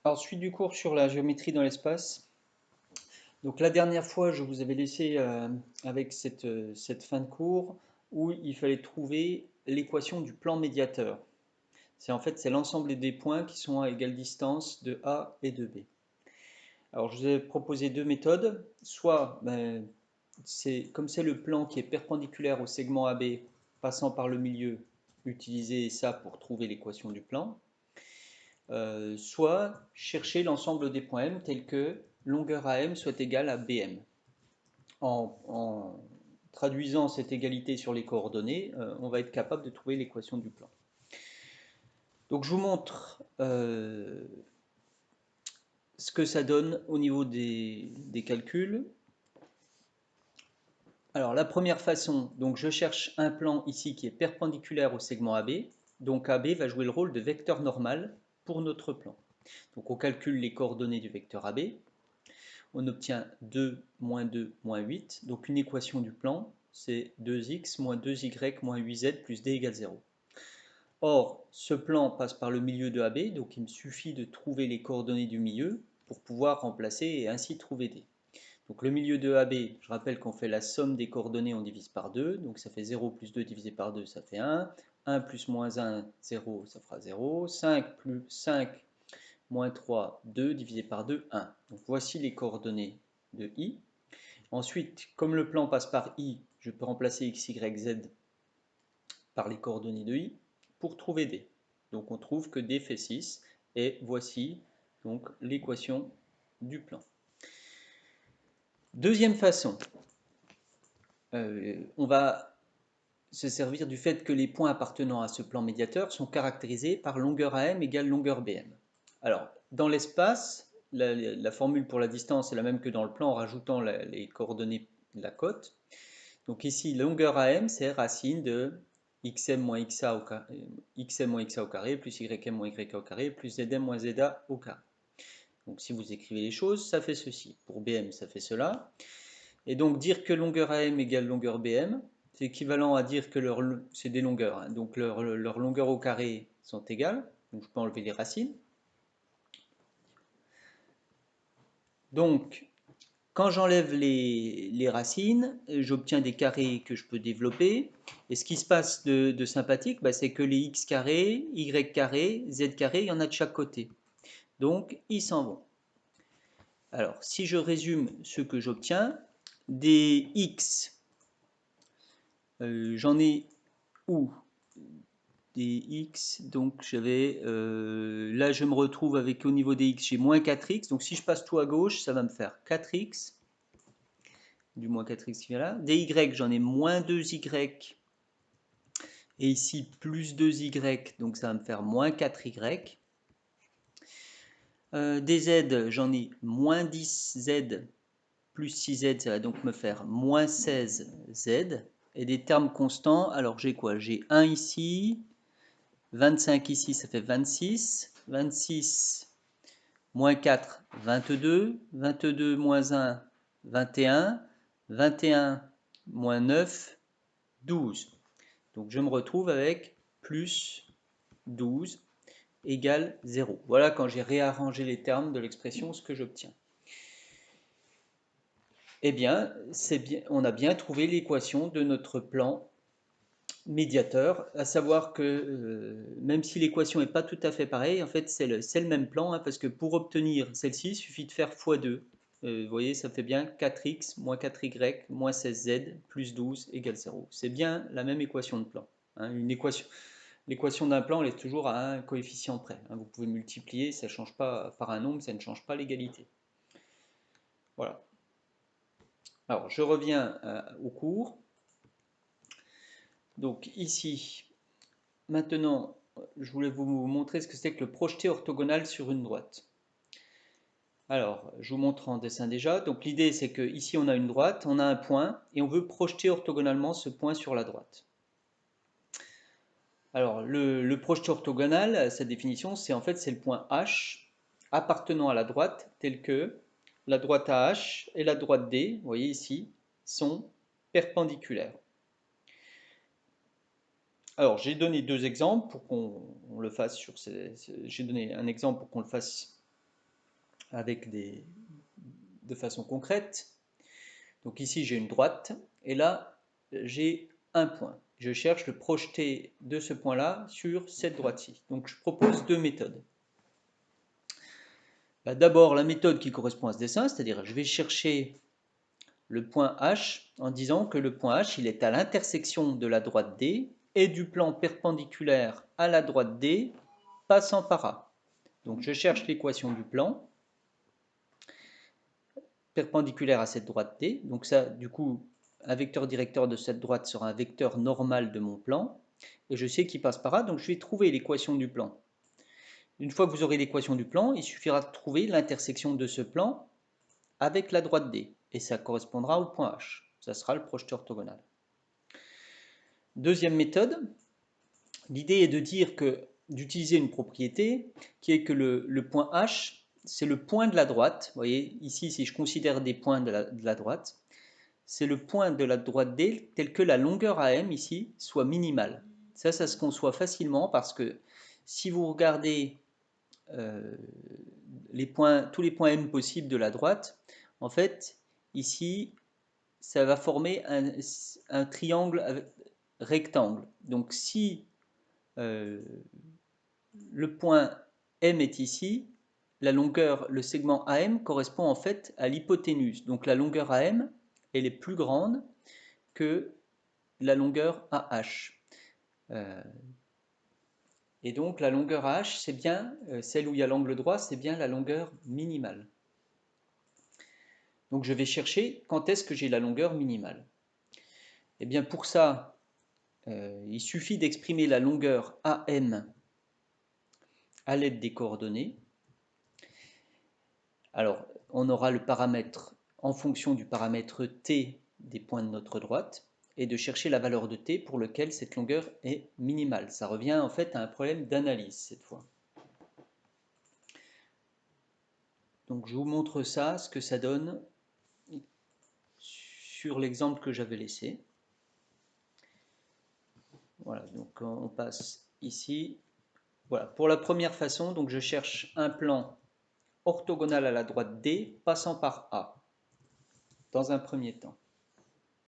Alors, suite du cours sur la géométrie dans l'espace. Donc, la dernière fois, je vous avais laissé avec cette fin de cours où il fallait trouver l'équation du plan médiateur. C'est l'ensemble des points qui sont à égale distance de A et de B. Alors, je vous ai proposé deux méthodes. Soit, comme c'est le plan qui est perpendiculaire au segment AB passant par le milieu, utilisez ça pour trouver l'équation du plan. Soit chercher l'ensemble des points M tels que longueur AM soit égale à BM. En traduisant cette égalité sur les coordonnées, on va être capable de trouver l'équation du plan. Donc je vous montre ce que ça donne au niveau des calculs. Alors la première façon, donc je cherche un plan ici qui est perpendiculaire au segment AB. Donc AB va jouer le rôle de vecteur normal pour notre plan. Donc on calcule les coordonnées du vecteur AB. On obtient 2, moins 2, moins 8. Donc une équation du plan, c'est 2x moins 2y moins 8z plus d égale 0. Or, ce plan passe par le milieu de AB, donc il me suffit de trouver les coordonnées du milieu pour pouvoir remplacer et ainsi trouver d. Donc le milieu de AB, je rappelle qu'on fait la somme des coordonnées, on divise par 2, donc ça fait 0 plus 2 divisé par 2, ça fait 1. 1 plus moins 1, 0, ça fera 0. 5 plus 5 moins 3, 2, divisé par 2, 1. Donc voici les coordonnées de I. Ensuite, comme le plan passe par I, je peux remplacer x, y, z par les coordonnées de I pour trouver D. Donc on trouve que D fait 6, et voici donc l'équation du plan. Deuxième façon, on va se servir du fait que les points appartenant à ce plan médiateur sont caractérisés par longueur AM égale longueur BM. Alors, dans l'espace, la formule pour la distance est la même que dans le plan en rajoutant les coordonnées de la côte. Donc ici, longueur AM, c'est racine de xm moins xa au carré, plus ym moins yk au carré, plus zm moins za au carré. Donc si vous écrivez les choses, ça fait ceci. Pour BM, ça fait cela. Et donc dire que longueur AM égale longueur BM, c'est équivalent à dire que c'est des longueurs, hein, donc leurs longueurs au carré sont égales. Donc je peux enlever les racines. Donc quand j'enlève les racines, j'obtiens des carrés que je peux développer. Et ce qui se passe de sympathique, c'est que les x carrés, y carrés, z carrés, il y en a de chaque côté. Donc ils s'en vont. Alors si je résume ce que j'obtiens, des x, j'en ai où des x, donc j'avais, là je me retrouve avec au niveau des x, j'ai moins 4x, donc si je passe tout à gauche, ça va me faire 4x, du moins 4x qui vient là. Des y, j'en ai moins 2y, et ici plus 2y, donc ça va me faire moins 4y. Des z, j'en ai moins 10z, plus 6z, ça va donc me faire moins 16z. Et des termes constants, alors j'ai quoi? J'ai 1 ici, 25 ici, ça fait 26. 26 moins 4, 22. 22 moins 1, 21. 21 moins 9, 12. Donc je me retrouve avec plus 12 égale 0. Voilà quand j'ai réarrangé les termes de l'expression, ce que j'obtiens. Eh bien, on a bien trouvé l'équation de notre plan médiateur, à savoir que même si l'équation n'est pas tout à fait pareille, en fait c'est le même plan, hein, parce que pour obtenir celle-ci, il suffit de faire x2. Vous voyez, ça fait bien 4x moins 4y moins 16z plus 12 égale 0. C'est bien la même équation de plan. Hein, l'équation d'un plan, elle est toujours à un coefficient près. Hein, vous pouvez multiplier, ça change pas par un nombre, ça ne change pas l'égalité. Voilà. Alors, je reviens au cours. Donc ici, maintenant, je voulais vous montrer ce que c'est que le projeté orthogonal sur une droite. Alors, je vous montre en dessin déjà. Donc l'idée, c'est que ici on a une droite, on a un point, et on veut projeter orthogonalement ce point sur la droite. Alors, le projeté orthogonal, sa définition, c'est le point H appartenant à la droite, tel que la droite AH et la droite D, vous voyez ici, sont perpendiculaires. Alors, j'ai donné deux exemples pour qu'on le fasse sur j'ai donné un exemple pour qu'on le fasse avec de façon concrète. Donc ici j'ai une droite et là j'ai un point. Je cherche le projeté de ce point-là sur cette droite-ci. Donc je propose deux méthodes. D'abord la méthode qui correspond à ce dessin, c'est-à-dire je vais chercher le point H en disant que le point H il est à l'intersection de la droite D et du plan perpendiculaire à la droite D passant par A. Donc je cherche l'équation du plan perpendiculaire à cette droite D. Donc ça, du coup, un vecteur directeur de cette droite sera un vecteur normal de mon plan. Et je sais qu'il passe par A, donc je vais trouver l'équation du plan. Une fois que vous aurez l'équation du plan, il suffira de trouver l'intersection de ce plan avec la droite D. Et ça correspondra au point H. Ça sera le projeté orthogonal. Deuxième méthode, l'idée est de dire que d'utiliser une propriété qui est que le point H, c'est le point de la droite. Vous voyez, ici, si je considère des points de la droite, c'est le point de la droite D tel que la longueur AM ici soit minimale. Ça se conçoit facilement parce que si vous regardez tous les points M possibles de la droite, en fait, ici, ça va former un triangle rectangle. Donc si le point M est ici, la longueur, le segment AM correspond en fait à l'hypoténuse. Donc la longueur AM, elle est plus grande que la longueur AH. Et donc la longueur AH, c'est bien, celle où il y a l'angle droit, c'est bien la longueur minimale. Donc je vais chercher quand est-ce que j'ai la longueur minimale. Et bien pour ça, il suffit d'exprimer la longueur AM à l'aide des coordonnées. Alors, on aura le paramètre en fonction du paramètre t des points de notre droite et de chercher la valeur de t pour lequel cette longueur est minimale. Ça revient en fait à un problème d'analyse cette fois. Donc je vous montre ça, ce que ça donne sur l'exemple que j'avais laissé. Voilà, donc on passe ici. Voilà, pour la première façon, donc je cherche un plan orthogonal à la droite D passant par A, dans un premier temps.